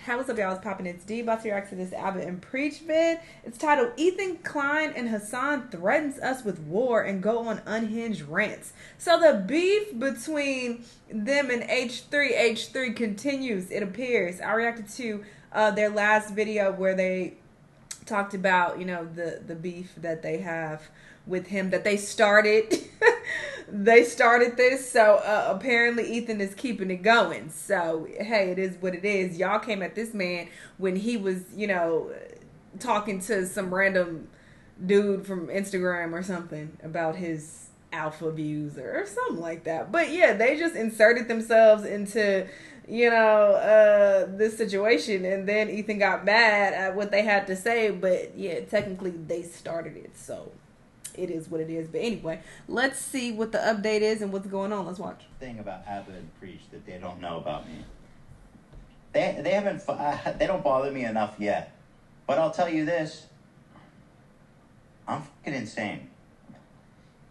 Hey, what's up, y'all? It's Poppin'. It's D. About to react to this Abbott and Preach vid. It's titled Ethan, Klein, and Hasan Threatens Us with War and Go on Unhinged Rants. So the beef between them and H3 continues, it appears. I reacted to their last video where they talked about, you know, the beef that they have with him, that they started. They started this, so apparently Ethan is keeping it going. So, hey, it is what it is. Y'all came at this man when he was, you know, talking to some random dude from Instagram or something about his alpha views or something like that. But yeah, they just inserted themselves into, you know, this situation, and then Ethan got mad at what they had to say. But yeah, technically they started it, so it is what it is. But anyway, let's see what the update is and what's going on. Let's watch. Thing about Abbott and Preach that they don't know about me. They haven't. They don't bother me enough yet. But I'll tell you this. I'm fucking insane.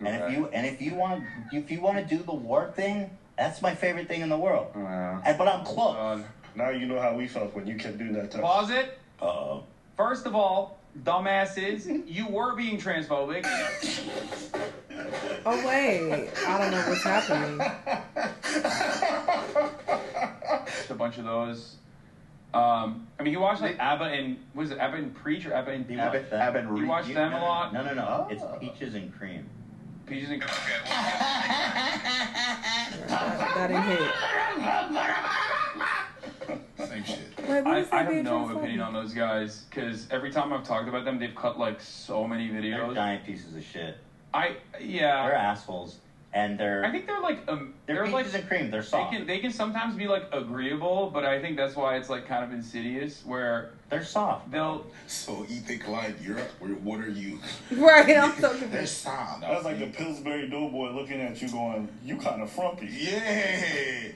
Okay. And if you want to do the war thing, that's my favorite thing in the world. But I'm close. Now you know how we felt when you kept doing that. Pause it. Uh-oh. First of all, dumbasses, you were being transphobic. Oh wait, I don't know what's happening. A bunch of those. I mean, you watched like Abba and was it Abba and Preach or Abba and Abba and You watched them a lot. No. Oh. It's Peaches and Cream. Peaches and Cream. That didn't hit. Same shit. Wait, I have no opinion on those guys because every time I've talked about them, they've cut like so many videos. They're giant pieces of shit. Yeah. They're assholes, and I think they're like they're peaches like and cream. They're soft. They can sometimes be like agreeable, but I think that's why it's like kind of insidious where they're soft. So Ethan, Klein, what are you? Right, I'm so confused. They're soft. That's like the Pillsbury Doughboy looking at you going, you kind of frumpy. Yeah.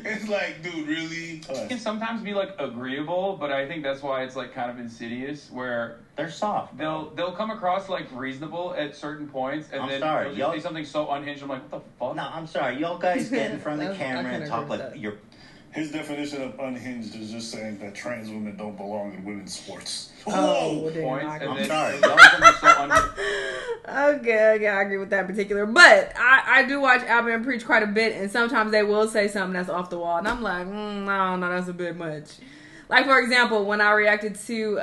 It's like, dude, really? They can sometimes be like agreeable, but I think that's why it's like kind of insidious where they're soft. They'll come across like reasonable at certain points, and then they'll just say something so unhinged. I'm like, what the fuck? No, I'm sorry. Y'all guys get in front of the camera and talk like you're. His definition of unhinged is just saying that trans women don't belong in women's sports. Oh, I'm sorry. Okay, I agree with that in particular. But I do watch Abba and Preach quite a bit, and sometimes they will say something that's off the wall, and I'm like, I don't know, that's a bit much. Like, for example, when I reacted to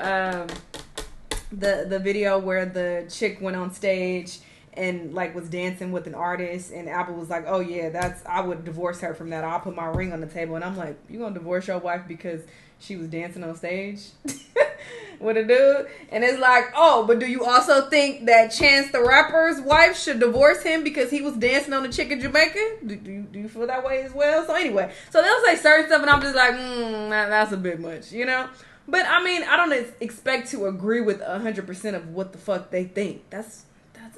the video where the chick went on stage and like was dancing with an artist, and Apple was like, oh yeah, I would divorce her from that. I'll put my ring on the table. And I'm like, you gonna divorce your wife because she was dancing on stage with a dude? And it's like, oh, but do you also think that Chance the Rapper's wife should divorce him because he was dancing on the chick in Jamaica? Do you feel that way as well? So anyway, so they'll say certain stuff and I'm just like, that's a bit much, you know? But I mean, I don't expect to agree with 100% of what the fuck they think. That's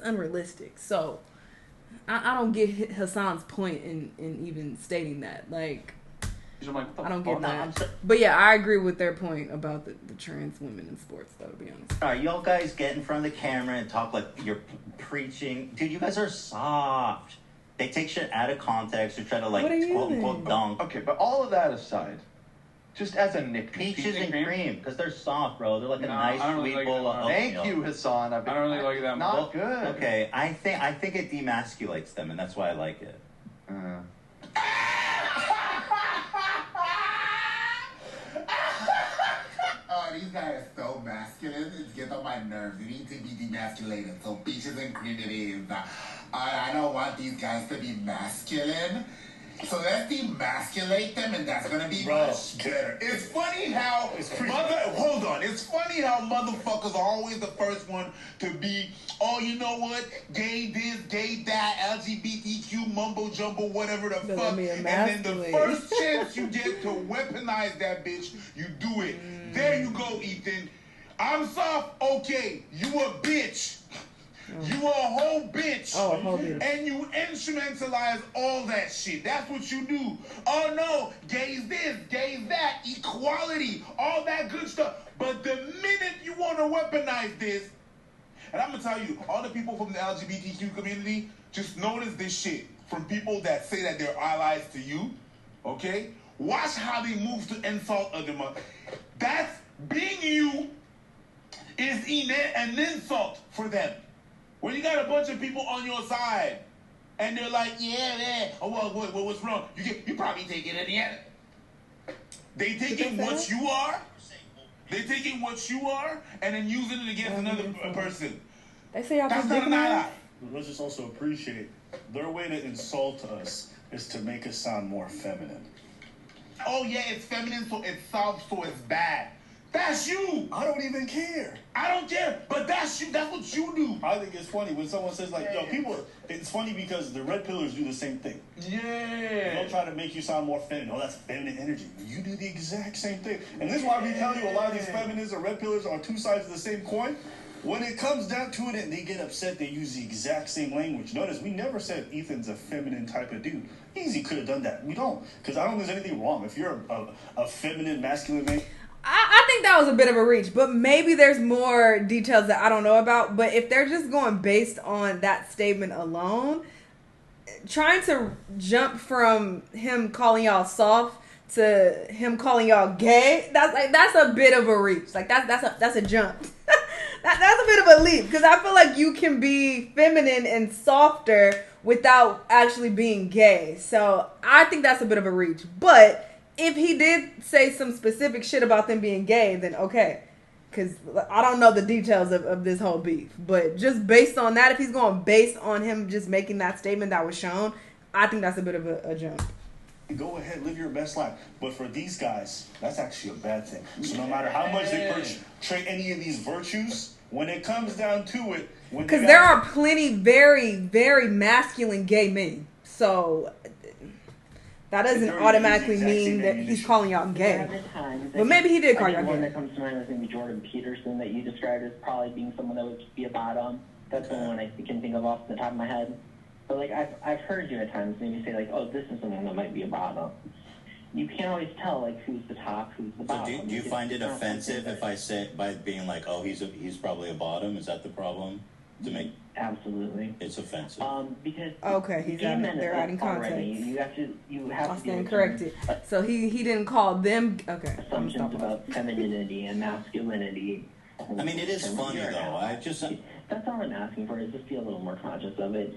unrealistic. So I don't get Hasan's point in even stating that. Like, I don't get that. But yeah, I agree with their point about the trans women in sports, though, to be honest. Alright, y'all guys get in front of the camera and talk like you're preaching. Dude, you guys are soft. They take shit out of context or try to like quote unquote dunk. Okay, but all of that aside, just as a nickname, Peaches and cream, because they're soft, bro. They're like a nice sweet bowl of oatmeal. Thank you, Hasan. I don't really like that. Not good. Okay, I think it demasculates them, and that's why I like it. Oh, these guys are so masculine. It gets on my nerves. They need to be demasculated. So Peaches and cream it is. I don't want these guys to be masculine. So let's demasculate them, and that's gonna be much better. It's funny how hold on. It's funny how motherfuckers are always the first one to be, oh, you know what? Gay this, gay that, LGBTQ, mumbo jumbo, whatever the fuck. And then the first chance you get to weaponize that bitch, you do it. There you go, Ethan. I'm soft. Okay, you a bitch. You a whole bitch. Oh, a whole bitch. And you instrumentalize all that shit. That's what you do. Oh no, gays this, gays that, equality, all that good stuff. But the minute you want to weaponize this, and I'm going to tell you, all the people from the LGBTQ community, just notice this shit from people that say that they're allies to you, okay? Watch how they move to insult other mother. That's being you is an insult for them. When you got a bunch of people on your side and they're like, yeah, man, oh, what's wrong? You probably taking it again. They taking what you are. They taking what you are and then using it against another person. They say y'all That's put not dick an in ally. there? Let's just also appreciate their way to insult us is to make us sound more feminine. Oh yeah, it's feminine, so it's soft, so it's bad. That's you. I don't even care. I don't care, but that's you. That's what you do. I think it's funny when someone says like, yo, people. It's funny because the red pillars do the same thing. Yeah. They'll try to make you sound more feminine. Oh, that's feminine energy. You do the exact same thing. And this is why we tell you a lot of these feminists or red pillars are two sides of the same coin. When it comes down to it and they get upset, they use the exact same language. Notice, we never said Ethan's a feminine type of dude. Easy could have done that. We don't. Because I don't think there's anything wrong. If you're a feminine, masculine man. I think that was a bit of a reach, but maybe there's more details that I don't know about. But if they're just going based on that statement alone, trying to jump from him calling y'all soft to him calling y'all gay, that's a bit of a reach. Like that's a jump. That's a bit of a leap, because I feel like you can be feminine and softer without actually being gay. So I think that's a bit of a reach. But if he did say some specific shit about them being gay, then okay. Because I don't know the details of this whole beef. But just based on that, if he's going based on him just making that statement that was shown, I think that's a bit of a jump. Go ahead, live your best life. But for these guys, that's actually a bad thing. So no matter how much they portray any of these virtues, when it comes down to it... Because there are plenty very, very masculine gay men. So that doesn't automatically mean that he's calling y'all gay. But maybe he did call y'all gay. The one that comes to mind was maybe Jordan Peterson that you described as probably being someone that would be a bottom. That's the only one I can think of off the top of my head. But like I've heard you at times maybe say like, oh, this is someone that might be a bottom. You can't always tell like who's the top, who's the bottom. So do you find it offensive if I say by being like, oh, he's probably a bottom? Is that the problem? To make absolutely, it's offensive. Because he's they're adding context. You have to stand corrected. So he didn't call them assumptions about femininity and masculinity. I mean, it is funny though. That's all I'm asking for, is just be a little more conscious of it.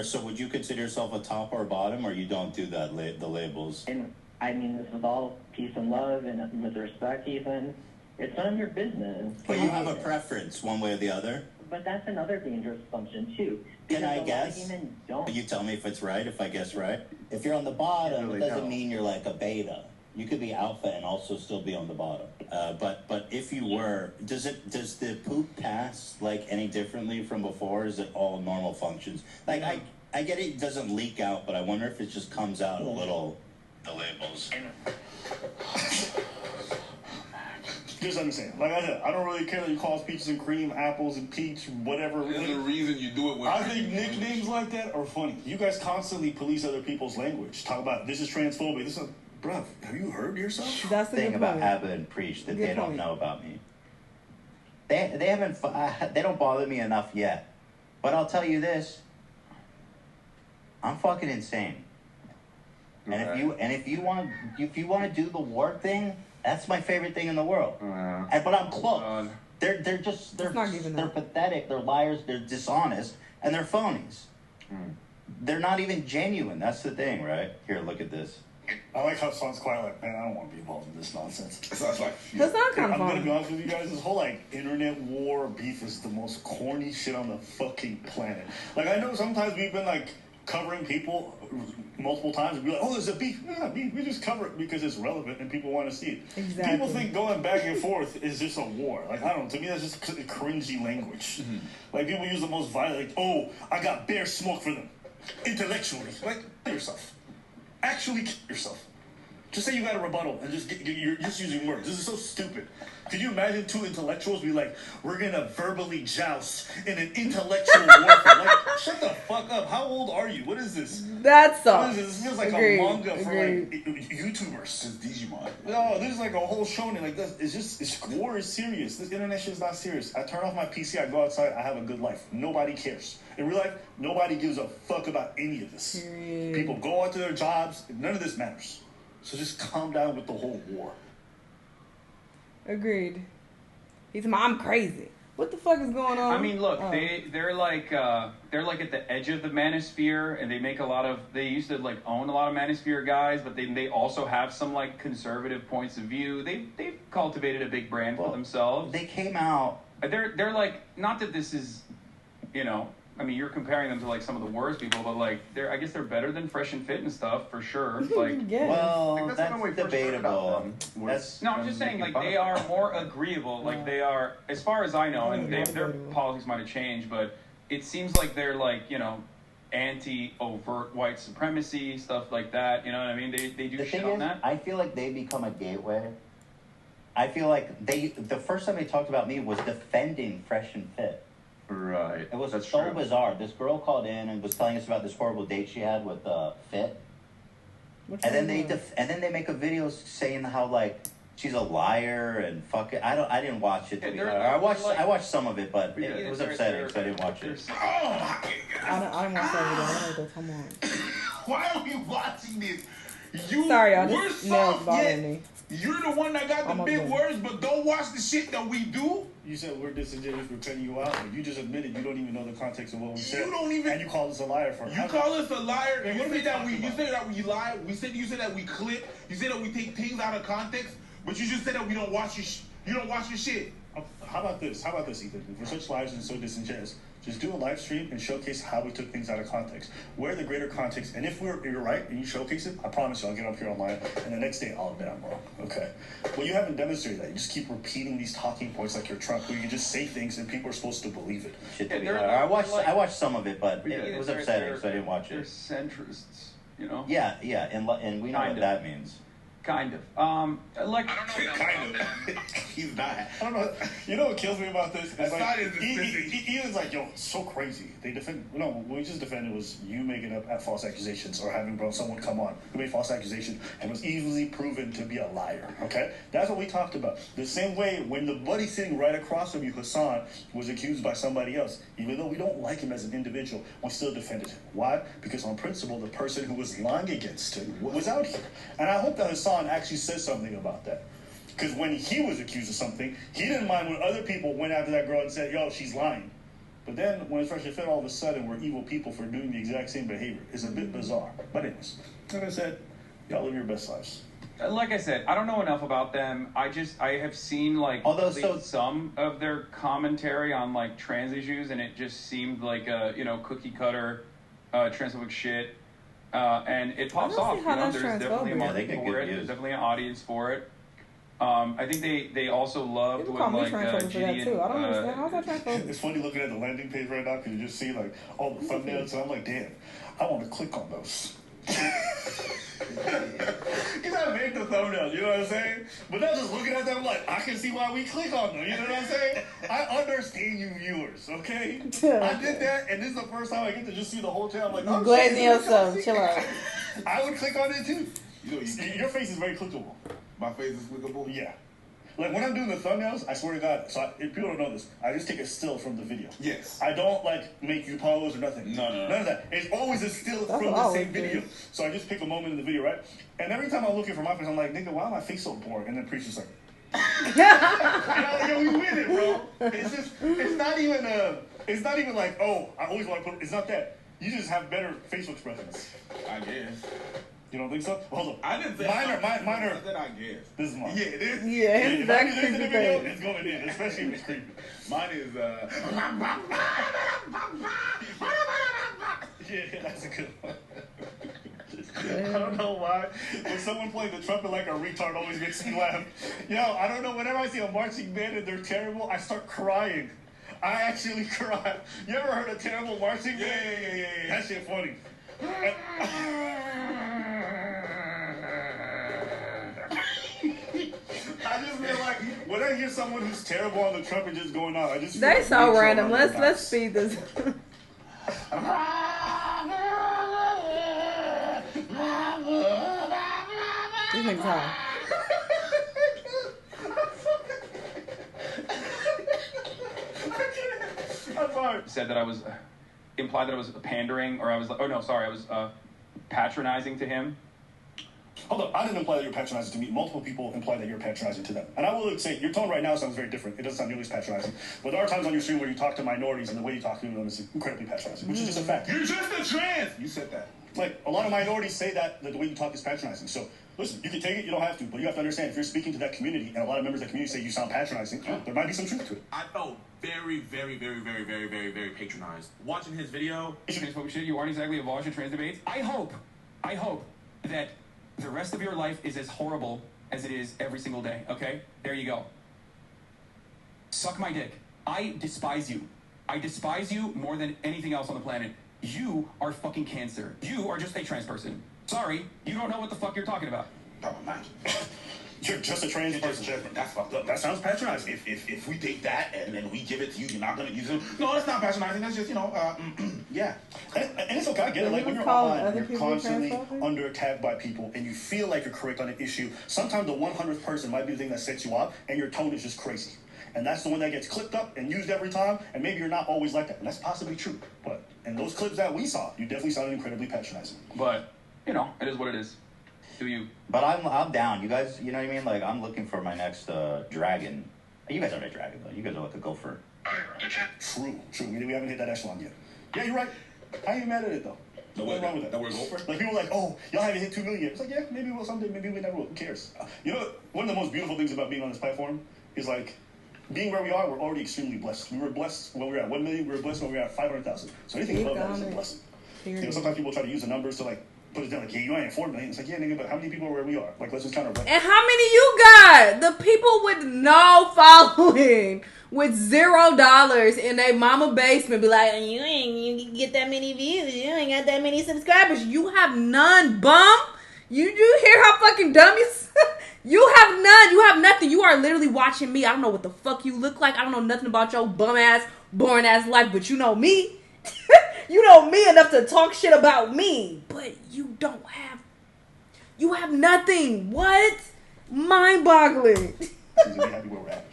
So would you consider yourself a top or a bottom, or you don't do that, the labels? And I mean, this is all peace and love and with respect, Ethan. It's none of your business. But you have a preference, one way or the other? But that's another dangerous assumption, too. Can I guess? You tell me if it's right, if I guess right? If you're on the bottom, it doesn't mean you're like a beta. You could be alpha and also still be on the bottom. But if you were, does the poop pass like any differently from before? Or is it all normal functions? Like I get it doesn't leak out, but I wonder if it just comes out a little. The labels. Just understand. Like I said, I don't really care that you call us peaches and cream, apples and peach, whatever. There's a reason you do it with. I think nicknames like that are funny. You guys constantly police other people's language. Talk about this is transphobic. This is. Bruh, have you heard yourself? That's the thing about Abba and Preach that they don't know about me. They don't bother me enough yet. But I'll tell you this. I'm fucking insane. And if you want to do the war thing, that's my favorite thing in the world. But I'm close. They're pathetic. They're liars. They're dishonest, and they're phonies. They're not even genuine. That's the thing, right? Here, look at this. I like how Hasan's quiet, like, man, I don't want to be involved in this nonsense. Sounds like that's not kind of I'm gonna be honest with you guys, this whole like internet war beef is the most corny shit on the fucking planet. Like I know sometimes we've been like covering people multiple times and be like, oh, there's a beef. Yeah, we just cover it because it's relevant and people want to see it. Exactly. People think going back and forth is just a war. Like, I don't know, to me that's just cringy language. Like people use the most violent, like, oh, I got bear smoke for them. Intellectually. Like, kill yourself. Actually kill yourself. Just say you got a rebuttal and you're just using words. This is so stupid. Could you imagine two intellectuals be like, we're gonna verbally joust in an intellectual warfare? Like, shut the fuck up. How old are you? What is this? That's soft. This feels like a manga for like YouTubers. It's Digimon. No, this is like a whole shonen. Like this. It's war is serious. This internet shit is not serious. I turn off my PC, I go outside, I have a good life. Nobody cares. In real life, nobody gives a fuck about any of this. People go out to their jobs. None of this matters. So just calm down with the whole war. Agreed. He's I'm crazy. What the fuck is going on? I mean, look, they're like at the edge of the manosphere, and they make a lot of. They used to like own a lot of manosphere guys, but they also have some like conservative points of view. They've cultivated a big brand for themselves. They came out. They're like, not that this is, I mean, you're comparing them to like some of the worst people, but like I guess they're better than Fresh and Fit and stuff for sure. Like, yes. Well, that's that's when we first heard debatable. about them. That's No, I'm just saying, like, they are more agreeable. Like, they are, as far as I know, and their politics might have changed, but it seems like they're, like, anti-overt white supremacy, stuff like that. You know what I mean? They do shit on that. I feel like they become a gateway. I feel like the first time they talked about me was defending Fresh and Fit. Right. It was That's so true. bizarre. This girl called in and was telling us about this horrible date she had with Fit. And then they make a video saying how like she's a liar and fuck it. I didn't watch it. I watched some of it, but it was upsetting, so I didn't watch it. Oh my God. I don't watch that video. Come on. Why are we watching this? Sorry, y'all. We're This nails soft, bothering yet me. you're the one that got the Almost big done. words, but don't watch the shit that we do. You said we're disingenuous for cutting you out, but you just admitted you don't even know the context of what we said. You don't even. And you called us a liar for it. You call us a liar. Man, You what are we say that talking you about? say that we lie. You said that we clip. You say that we take things out of context. But you just said that we don't watch your. You don't watch your shit. How about this? Ethan? If we're such liars and so disingenuous, just do a live stream and showcase how we took things out of context. Where the greater context, and if you're right and you showcase it, I promise you I'll get up here online, and the next day I'll admit I'm wrong. Okay. Well, you haven't demonstrated that. You just keep repeating these talking points like you're Trump, where you just say things and people are supposed to believe it. Shit to be they're I watched like- I watched some of it, but it was upsetting, so I didn't watch They're it. centrists, Yeah, and we know Kind what of. that means. Kind of. Like, Kind of. He's not. I don't know. You know what kills me about this? That's Is not like, his specific. he was like, yo, it's so crazy. They defend. No, what we just defended was you making up at false accusations or having someone come on who made false accusation and was easily proven to be a liar. Okay, that's what we talked about. The same way when the buddy sitting right across from you, Hasan, was accused by somebody else. Even though we don't like him as an individual, we still defended him. Why? Because on principle, the person who was lying against him was out here, and I hope that Hasan actually says something about that. Because when he was accused of something, he didn't mind when other people went after that girl and said, yo, she's lying. But then when it's Fresh and Fit, all of a sudden we're evil people for doing the exact same behavior. It's a bit bizarre. But anyways, like I said, y'all live your best lives. like I said, I don't know enough about them. I have seen like at least some of their commentary on like trans issues, and it just seemed like a cookie cutter transphobic shit. And it pops off. There's definitely a market for it. There's definitely an audience for it. I think they also loved People when call me like transphobic for that too. I don't understand. How's that transphobic? It's funny looking at the landing page right now because you just see like all the thumbnails, and I'm like, damn, I want to click on those. You gotta make the thumbnails, you know what I'm saying? But not just looking at them like, I can see why we click on them, you know what I'm saying? I understand you viewers, okay? I did that, and this is the first time I get to just see the whole channel. I'm like, oh, Glad shit, yourself. Chill out. I would click on it too. Your face is very clickable. My face is clickable. Yeah. Like when I'm doing the thumbnails, I swear to God, if people don't know this, I just take a still from the video. Yes. I don't like make you pose or nothing. No. None of that. It's always a still from the same video. So I just pick a moment in the video, right? And every time I'm looking for my face, I'm like, nigga, why is my face so boring? And then Preacher's like, yo, we win it, bro. It's not even like, oh, I always want to put, it's not that. You just have better facial expressions. I guess. You don't think so? Well, hold on. I didn't say Mine I are, said I guess. this is mine. Yeah, it is. Yeah, If it's I that do this in the creepy video, face. it's going in, especially if it's creepy. Mine is Yeah, that's a good one. I don't know why. When someone playing the trumpet like a retard always makes me laugh. Yo, I don't know. Whenever I see a marching band and they're terrible, I start crying. I actually cry. You ever heard a terrible marching band? Yeah. That shit funny. I just feel like when I hear someone who's terrible on the trumpet just going on, I just feel They like so nature random. around the Let's dots. speed this. These niggas high. I'm sorry. said that I was implied that I was pandering, or I was patronizing to him. Hold up, I didn't imply that you're patronizing to me. Multiple people imply that you're patronizing to them. And I will say, your tone right now sounds very different. It doesn't sound nearly as patronizing. But there are times on your stream where you talk to minorities and the way you talk to them is incredibly patronizing, which is just a fact. You're just a trans! You said that. Like, a lot of minorities say that the way you talk is patronizing. So, listen, you can take it, you don't have to. But you have to understand, if you're speaking to that community, and a lot of members of that community say you sound patronizing, there might be some truth to it. I felt very patronized. Watching his video... You aren't exactly abolishing trans debates. I hope that the rest of your life is as horrible as it is every single day, okay? There you go. Suck my dick. I despise you. I despise you more than anything else on the planet. You are fucking cancer. You are just a trans person. Sorry, you don't know what the fuck you're talking about. Oh, man. You're just a trans person. That's fucked up. That sounds patronizing. If we take that and then we give it to you, you're not going to use it. No, that's not patronizing. That's just, yeah. And it's okay. I get it. Like, when you're online, you're constantly under attack by people, and you feel like you're correct on an issue. Sometimes the 100th person might be the thing that sets you up, and your tone is just crazy. And that's the one that gets clipped up and used every time, and maybe you're not always like that. And that's possibly true. But in those clips that we saw, you definitely sounded incredibly patronizing. But, it is what it is. Do you? But I'm down. You guys, you know what I mean? Like, I'm looking for my next dragon. You guys aren't a dragon, though. You guys are like a gopher. True. We haven't hit that echelon yet. Yeah, you're right. I ain't mad at it, though. No, what's wrong with that? That we're a gopher? Like, people are like, oh, y'all haven't hit 2 million yet. It's like, yeah, maybe we'll someday, maybe we never will. Who cares? You know, one of the most beautiful things about being on this platform is, like, being where we are, we're already extremely blessed. We were blessed when we were at 1 million. We were blessed when we were at 500,000. So anything above that is a blessing. You know, sometimes people try to use the numbers to, like, put it down like, yeah, you ain't at 4 million. It's like, yeah, nigga, but how many people are where we are? Like, let's just kind of... And how many you got? The people with no following, with $0 in their mama basement be like, you get that many views. You ain't got that many subscribers. You have none, bum. You do hear how fucking dumb you... You have none. You have nothing. You are literally watching me. I don't know what the fuck you look like. I don't know nothing about your bum ass, boring ass life, but you know me. You know me enough to talk shit about me. But you don't have... You have nothing. What? Mind-boggling. Seems to be happy where we're at.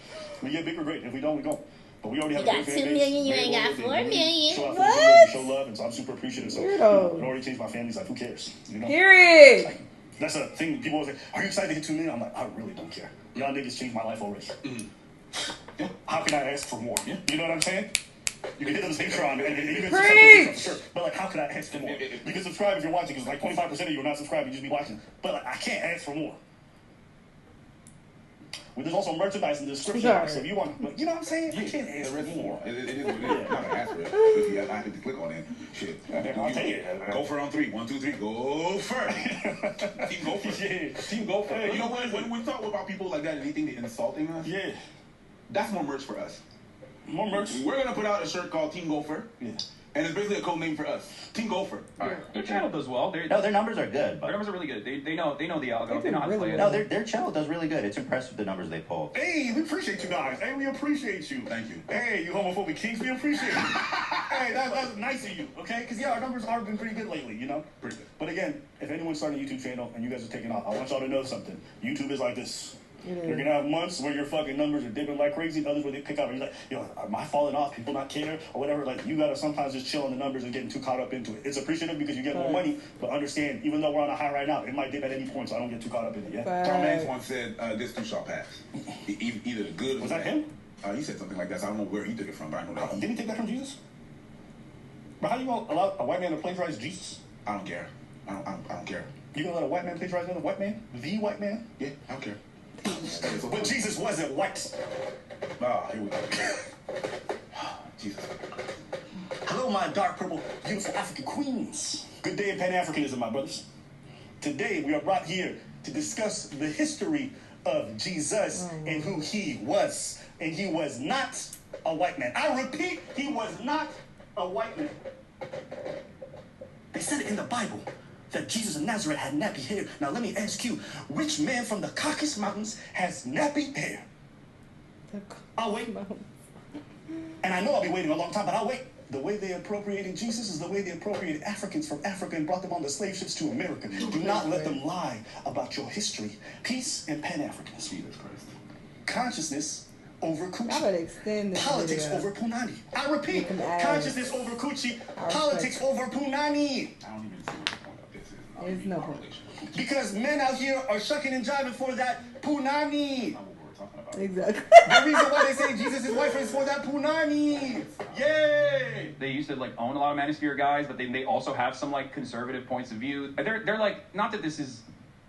We get bigger, great. If we don't, we don't. But we already have a got 2 million, you ain't got 4 million. What? Show love, and so I'm super appreciative. So it already changed my family's life. Who cares? You know? Period. Like, that's a thing. People always say, are you excited to hit 2 million? I'm like, I really don't care. Y'all niggas changed my life already. Yeah. How can I ask for more? Yeah. You know what I'm saying? You can hit the Patreon and you can subscribe, sure. But like, how can I ask for more? You can subscribe if you're watching, because like 25% of you are not subscribed, you just be watching. But like, I can't ask for more. Well, there's also merchandise in the description box, so if you want, but you know what I'm saying? I can't ask for more. It is what it is. I'm not gonna ask for it. If you have to click on it, shit. I'll take it. Go for it on 3. 1, 2, 3. Go for it. Team go for it. Yeah. Team go for it. You know what? When we talk about people like that and anything they're insulting us, yeah, that's more merch for us. More merch. We're gonna put out a shirt called Team Gopher. Yeah. And it's basically a code name for us. Team Gopher. All right. Their channel does well. No, their numbers are good. But their numbers are really good. They know the algo. They know how to play it. No, their channel does really good. It's impressive the numbers they pull. Hey, we appreciate you guys. Hey, we appreciate you. Thank you. Hey, you homophobic kings, we appreciate you. Hey, that's nice of you, okay? Because, yeah, our numbers have been pretty good lately, you know? Pretty good. But again, if anyone's starting a YouTube channel and you guys are taking off, I want y'all to know something. YouTube is like this. You're gonna have months where your fucking numbers are dipping like crazy, others where they pick up and you're like, yo, am I falling off? People not care or whatever. Like, you gotta sometimes just chill on the numbers and getting too caught up into it. It's appreciative because you get more money, but understand, even though we're on a high right now, it might dip at any point, so I don't get too caught up in it, yeah? Tom Hanks once said, this too shall pass. Either the good or was that him? He said something like that, so I don't know where he took it from, but I know that. Didn't he take that from Jesus? But how you gonna allow a white man to plagiarize Jesus? I don't care. I don't care. You gonna let a white man plagiarize another white man? The white man? Yeah, I don't care. But Jesus wasn't white. Here we go. Jesus. Hello, my dark purple, beautiful African queens. Good day in Pan-Africanism, my brothers. Today, we are brought here to discuss the history of Jesus and who he was. And he was not a white man. I repeat, he was not a white man. They said it in the Bible that Jesus of Nazareth had nappy hair. Now let me ask you, which man from the Caucasus Mountains has nappy hair? I'll wait. And I know I'll be waiting a long time, but I'll wait. The way they appropriated Jesus is the way they appropriated Africans from Africa and brought them on the slave ships to America. Do not let them lie about your history. Peace and Pan-Africanism. Jesus Christ. Consciousness over coochie. Politics over punani. I repeat, consciousness over coochie. Politics over punani. I don't even see what the point of this is. There's no point. Because men out here are shucking and jiving for that punani. Exactly. The reason why they say Jesus is wife is for that punani. Yay! They used to like own a lot of Manosphere guys, but they also have some like conservative points of view. They're like, not that this is,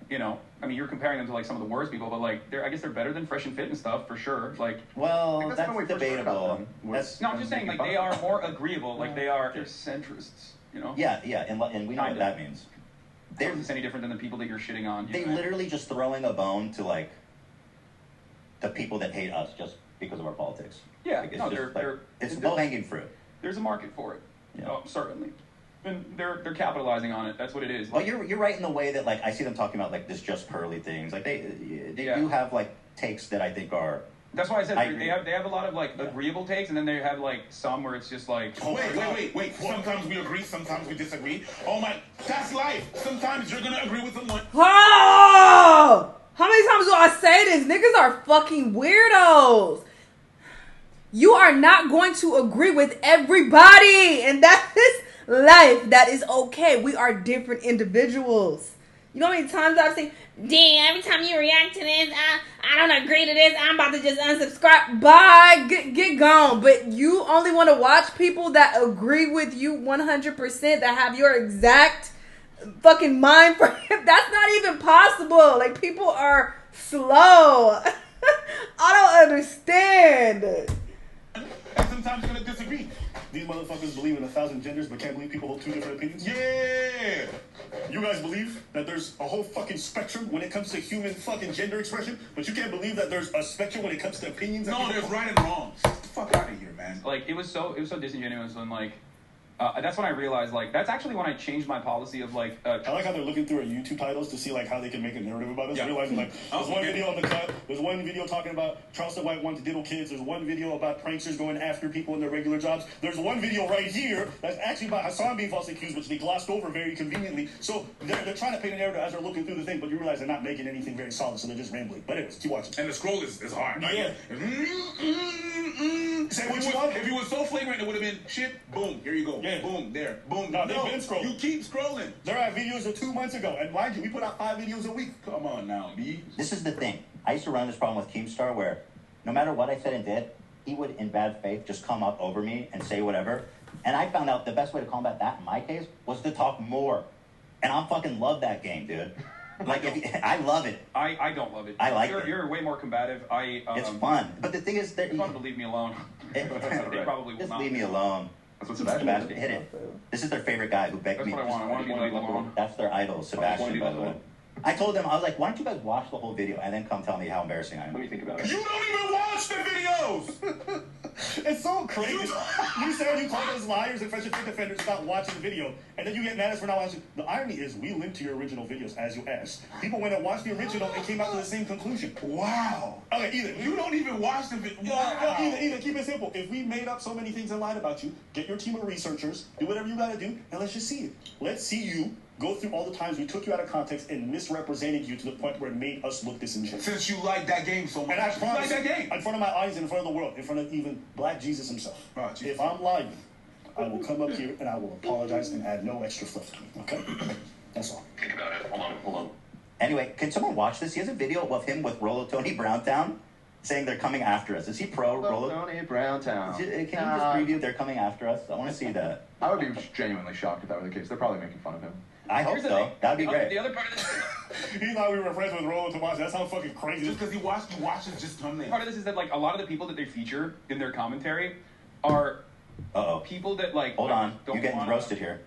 you know, I mean, you're comparing them to like some of the worst people, but like I guess they're better than Fresh and Fit and stuff for sure. Like, well, that's debatable. No, I'm just saying like they are more agreeable. Like they're centrists. You know? Yeah, and we know what that means. They're any different than the people that you're shitting on. They literally just throwing a bone to like the people that hate us just because of our politics. Yeah, like, it's low hanging fruit. There's a market for it. Yeah. Oh, certainly. And they're capitalizing on it. That's what it is. Well, you're right in the way that like I see them talking about like this just pearly things. Like they do have like takes that I think are. That's why I said they have a lot of like agreeable takes, and then they have like some where it's just like. Oh, wait. Sometimes we agree, sometimes we disagree. Oh my, that's life. Sometimes you're gonna agree with someone. Oh! How many times do I say this? Niggas are fucking weirdos. You are not going to agree with everybody, and that is life. That is okay. We are different individuals. You know how many times I've seen, damn, every time you react to this, I don't agree to this, I'm about to just unsubscribe. Bye, get gone. But you only want to watch people that agree with you 100%, that have your exact fucking mind frame. That's not even possible. Like, people are slow. I don't understand. And sometimes you're gonna disagree. These motherfuckers believe in 1,000 genders, but can't believe people hold 2 different opinions. Yeah! You guys believe that there's a whole fucking spectrum when it comes to human fucking gender expression, but you can't believe that there's a spectrum when it comes to opinions? No, there's right and wrong. Get the fuck out of here, man. Like, it was so disingenuous when, like, that's when I realized, like, that's actually when I changed my policy of, like... I like how they're looking through our YouTube titles to see, like, how they can make a narrative about us. Yeah. Realizing, like, there's one video on the cut, there's one video talking about Charleston White wanting to diddle kids, there's one video about pranksters going after people in their regular jobs, there's one video right here that's actually about Hasan being falsely accused, which they glossed over very conveniently. So they're trying to paint a narrative as they're looking through the thing, but you realize they're not making anything very solid, so they're just rambling. But anyways, keep watching. And the scroll is hard. Yeah. Say what you want. If you were so flagrant, it would have been shit, boom, here you go. Yeah. Boom, there. Boom. No, they've been scrolling. You keep scrolling. There are videos of 2 months ago, and mind you, we put out 5 videos a week. Come on now, B. This is the thing. I used to run this problem with Keemstar where no matter what I said and did, he would, in bad faith, just come up over me and say whatever. And I found out the best way to combat that in my case was to talk more. And I fucking love that game, dude. Like, I love it. I don't love it. I like it. You're way more combative. It's fun. But the thing is that... It's fun to leave me alone. They probably will just not. leave me alone. That's what Sebastian hit it. This is their favorite guy who begged me. That's what I want to be left alone. That's their idol, Sebastian, by the way. I told them, I was like, why don't you guys watch the whole video and then come tell me how embarrassing I am? What do you think about it? You don't even watch the videos! It's so crazy. You said you called us liars and Fresh and Fit defenders about watching the video, and then you get mad at us for not watching. The irony is, we linked to your original videos as you asked. People went and watched the original and came out to the same conclusion. Wow. Okay, either you don't even watch the video. Wow. Either keep it simple. If we made up so many things and lied about you, get your team of researchers, do whatever you gotta do, and let's just see it. Let's see you go through all the times we took you out of context and misrepresented you to the point where it made us look disingenuous. Since you like that game so much. And I promise you like that game. In front of my eyes, in front of the world, in front of even Black Jesus himself. Oh, if I'm lying, I will come up here and I will apologize and add no extra fluff to it, okay? That's all. Think about it. Hold on. Anyway, can someone watch this? He has a video of him with Rollo Tony Browntown saying they're coming after us. Is he pro Rollo? Tony Browntown. Can you just preview they're coming after us? I want to see that. I would be genuinely shocked if that were the case. They're probably making fun of him. I hope so. That'd be great. The other part of this... He thought we were friends with Rollo Tomas. That sounds fucking crazy. Just because he watches just thumbnails. Part of this is that, like, a lot of the people that they feature in their commentary are people that, like... Hold on. You're getting roasted here.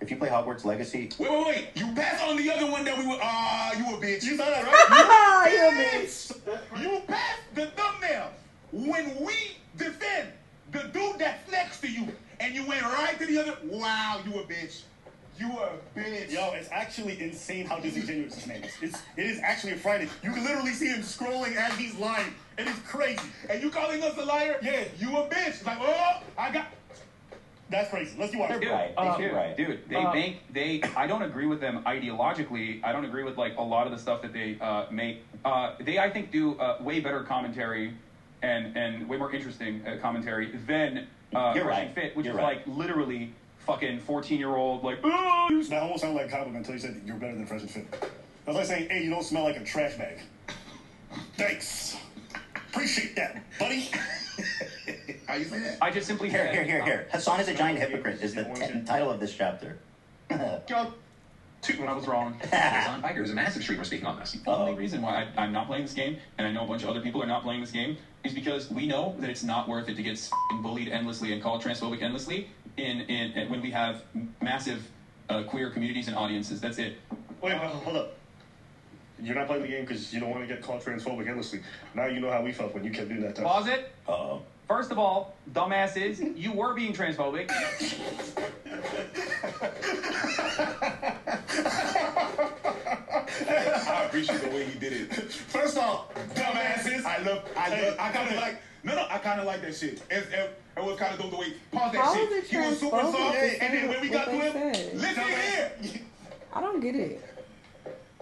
If you play Hogwarts Legacy... Wait. You passed on the other one that we were... you a bitch. You saw that, right? You a bitch. You passed the thumbnail. When we defend the dude that's next to you, and you went right to the other... Wow, you a bitch. You a bitch. Yo, it's actually insane how disingenuous this man is. It is actually frightening. You can literally see him scrolling as he's lying. And it's crazy. And you calling us a liar? Yeah, you a bitch. Like, I got... That's crazy. Let's see why. Dude, I don't agree with them ideologically. I don't agree with, like, a lot of the stuff that they make. They, I think, do way better commentary and way more interesting commentary than Fresh and Fit, which is like literally fucking 14-year-old, like, oh, that almost sounded like a compliment until you said you're better than Fresh and Fit. That's like saying, hey, you don't smell like a trash bag. Thanks. Appreciate that, buddy. How you say that? I just simply said... Here. Hasan is a giant hypocrite is the title of this chapter. When I was wrong. On Tiger is a massive streamer speaking on this. The only reason why I'm not playing this game, and I know a bunch of other people are not playing this game, is because we know that it's not worth it to get bullied endlessly and called transphobic endlessly in when we have massive queer communities and audiences. That's it. Wait, hold up. You're not playing the game because you don't want to get called transphobic endlessly. Now you know how we felt when you kept doing that. Pause it. First of all, dumbasses, you were being transphobic. I appreciate the way he did it. First off, dumbasses. I kind of like that shit. It was kind of the way. Pause that shit. He was super soft, and then when we got to him, listen here. I don't get it.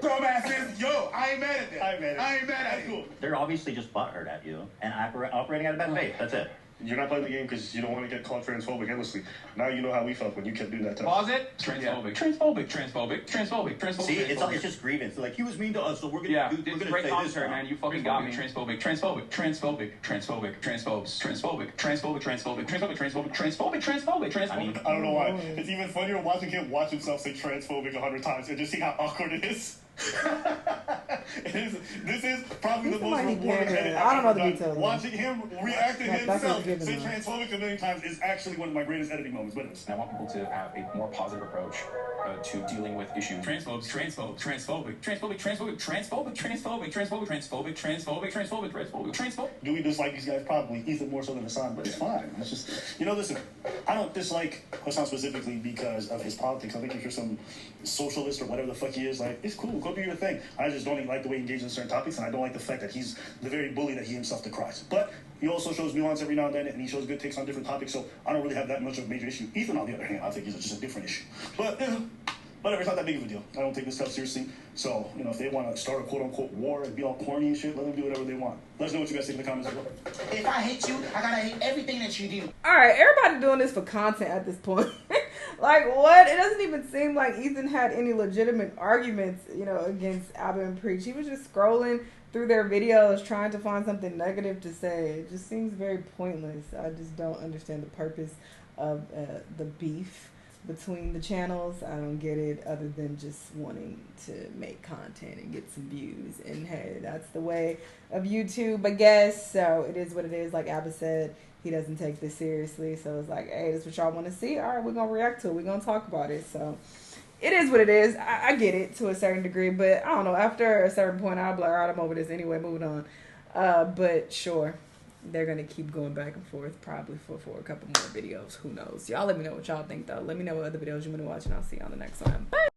Dumbasses, yo, I ain't mad at that. I ain't mad at it. They're obviously just butthurt at you and operating out of bad faith. That's it. You're not playing the game because you don't want to get called transphobic endlessly. Now you know how we felt when you kept doing that. Pause it. Transphobic. See, it's just grievance. Like, he was mean to us, so we're gonna do. It's great commentary, man. You fucking got me. Transphobic. I mean, I don't know why. It's even funnier watching him watch himself say transphobic 100 times and just see how awkward it is. This is probably the most rewarding edit. I don't know the details. Watching him react to himself say transphobic a million times is actually one of my greatest editing moments. I want people to have a more positive approach to dealing with issues. Transphobic. Do we dislike these guys? Probably. Ethan more so than Hasan, but it's fine. It's just, listen, I don't dislike Hasan specifically because of his politics. I think if you're some socialist or whatever the fuck he is, like, it's cool, go do your thing. I just don't like the way he engages in certain topics, and I don't like the fact that he's the very bully that he himself decries. But he also shows nuance every now and then, and he shows good takes on different topics, so I don't really have that much of a major issue. Ethan, on the other hand, I think he's just a different issue. But, whatever, it's not that big of a deal. I don't take this stuff seriously. So, if they want to start a quote-unquote war and be all corny and shit, let them do whatever they want. Let us know what you guys think in the comments as well. If I hate you, I gotta hate everything that you do. Alright, everybody doing this for content at this point. Like, what? It doesn't even seem like Ethan had any legitimate arguments, against Abba and Preach. He was just scrolling through their videos trying to find something negative to say. It just seems very pointless. I just don't understand the purpose of the beef between the channels. I don't get it, other than just wanting to make content and get some views. And hey, that's the way of YouTube, I guess. So it is what it is. Like Abba said, he doesn't take this seriously. So it's like, hey, this is what y'all want to see. All right, we're going to react to it. We're going to talk about it. So it is what it is. I get it to a certain degree, but I don't know. After a certain point, I'll be like, all right, I'm over this anyway, moving on. But sure, they're going to keep going back and forth probably for a couple more videos. Who knows? Y'all let me know what y'all think, though. Let me know what other videos you want to watch, and I'll see you on the next one. Bye!